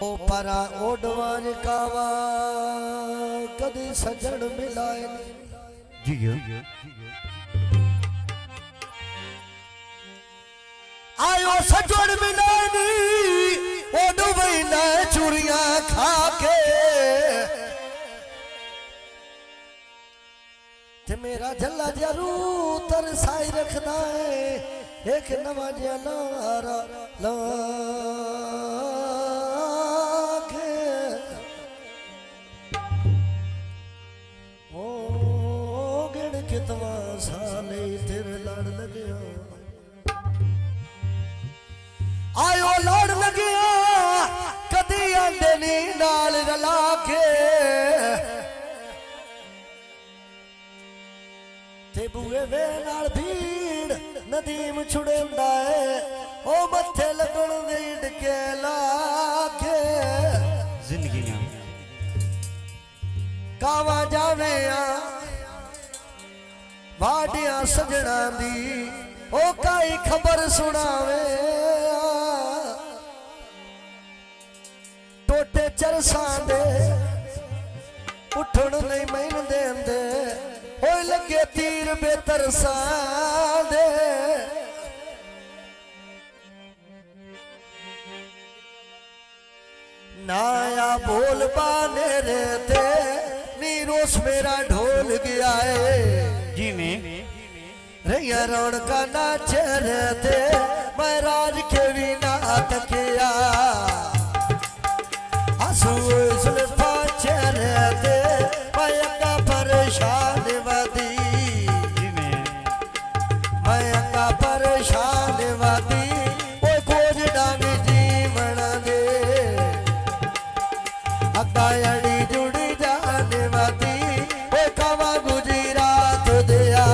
ओ परा ओडवान कावा कदी सजन मिलाए जियो आयो सजन मिलाए ओडवई न चूड़ियां खा के ते मेरा जल्ला जरूर तरसाई रखदा है एक नवा जनारा कितवा साले तेरे लड़ लगिया आयो लड़ लगिया कदी आंदे नी नाल रला के ते बुए वे नाल भीड़ नदीम छुड़ेंदा है ओ मत्थे लगन दे डके लाके जिंदगी में कावा जावे वाडिया सजना दी ओ काई खबर सुनावे टोटे चरसा दे उठण नहीं मैन देंदे होए लगे तीर बेतरसा दे नाया बोल बाने रे ते नीरोस मेरा ढोल गया है जी में रैया रौनका नाचे रहते मैं राज के भी नाथ किया आंसू जुल्फा रहते मैं अक्का परेशान वादी मैं अक्का परेशान वादी वो खोज डांग जीवन दे अक्का अड़ी जुड़ी जाने वादी वो कवा गुजरात दिया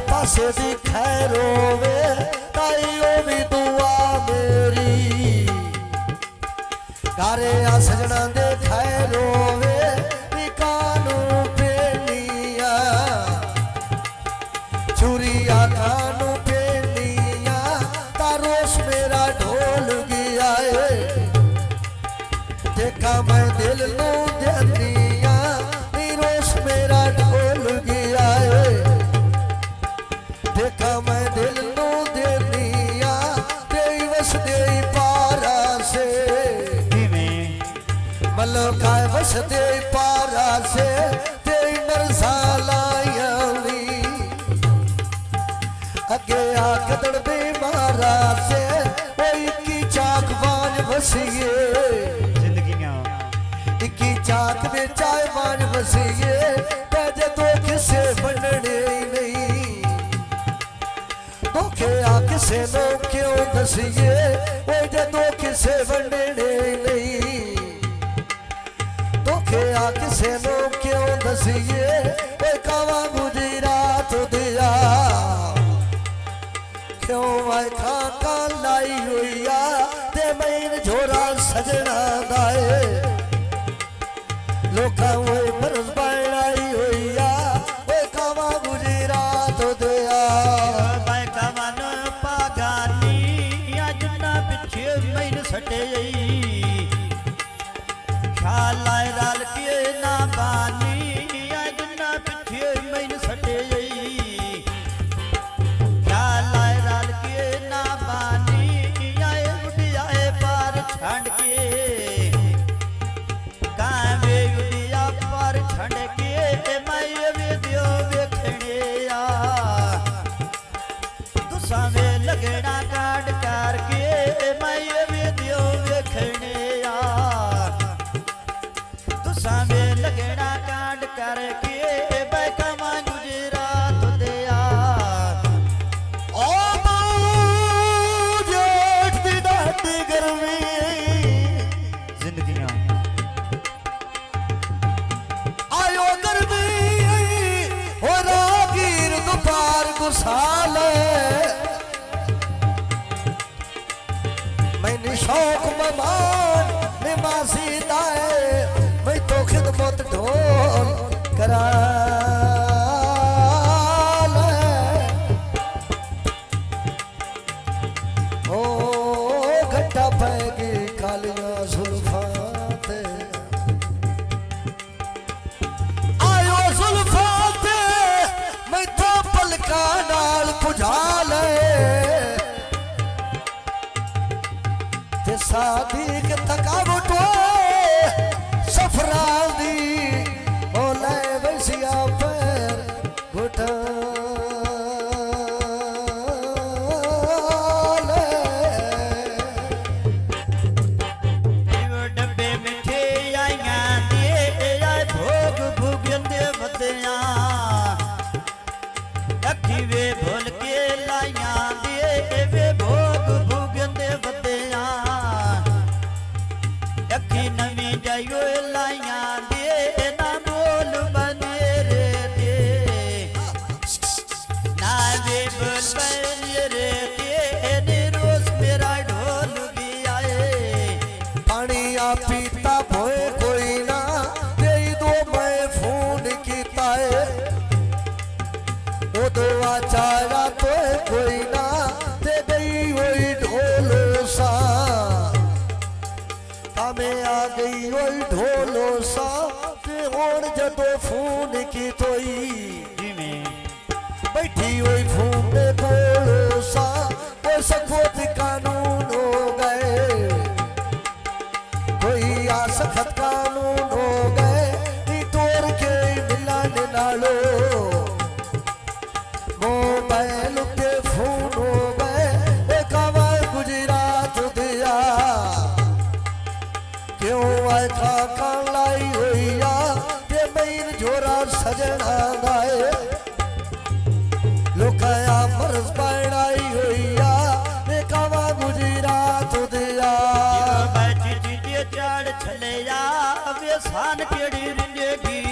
पासे दी खैरो वे ताईओ भी दुआ मेरी गारे आ सजना दे खैरो वे कानू पेनिया चूरिया कानू पेनिया तारोस मेरा ढोल गया है देखा मैं दिल नू देनिया नीरोस मेरा ढोल गया है देखा मैं दिल नू देनिया तेई वस देई पारा से मलका वस देई पारा से तेई नरसालायली अगे आकदड़ बीमारा से ओई की चाक बाज बसिए जिंदगी में इक्की चाक दे चाय बाज बसिए ते तो किसे बनने नहीं धोखे आ किसे नो क्यों दसिए वो जदों किसे बनने नहीं धोखे आ किसे नो क्यों दसिए वो कावा गुजरात दिया क्यों मैं खाका लाई हुई आ ते मैं झोरा सजना दाए लोका वो मरज बनाई हुई आ वो कावा गुजरात दिया सटे शाला राल के ना बानी अजना पिछे मैन सटे शाला राल के ना बानी आए उड़ियाए पार ढंड के कावे उड़िया पर छंड के मैं विद्यो वेखने आ तुसा में लगना काट कर के मैं विद्यो वेखने आ तुसा में लगना काट कर के बैकमा गुजरात दिया ओ जेठ दी डाटी गर्मी जिंदगियां आयो गर्मी हो रागीर गुपार गुसाले मैंने शौक ममान निमासी दाए मैं तो खिदमत ढोल करा ओ घट्टा पैगी कालियां जुल्फां ते आयो जुल्फां ते मैं तो पलका नाल पुझा ले ते सादी के थकावट सफरा दी ओ ले वैसिया पैर घुटा डब्बे मिठे आइया दे आए भोग भुगंदे बतिया अखी वे भूल के लाइया दे वे भोग भुगंदे बतिया अखी नवी जायो लाइया दे ना बोल बने रे दे ना वे बोल बने रे दे निरोस मेरा ढोल गया पानी आ पीता भोए कोई ना दे दो मैं फोन कीता है ओ दो आचारा तो कोई ना दे गई वही ढोलो सा कामे आ गई वही ढोलो सा ते होण जदो फोन की तोई जिमें बैठी हुई फोन दे ढोलो सा वो सखोत कानून हो गए कोई आ सखत कानून हो गए नी तोड़ के मिलन नालो मोबाइल के फोन हो गए कावा गुजरात दिया क्यों आए खा लाई हुई आ ते मैन जोरा सजना गाए लोकाया मर्ज बनाई हुई आ कावा गुजरात दिया बैठी चीटिए चाड़ छले या वे सान केड़ी रिंजेगी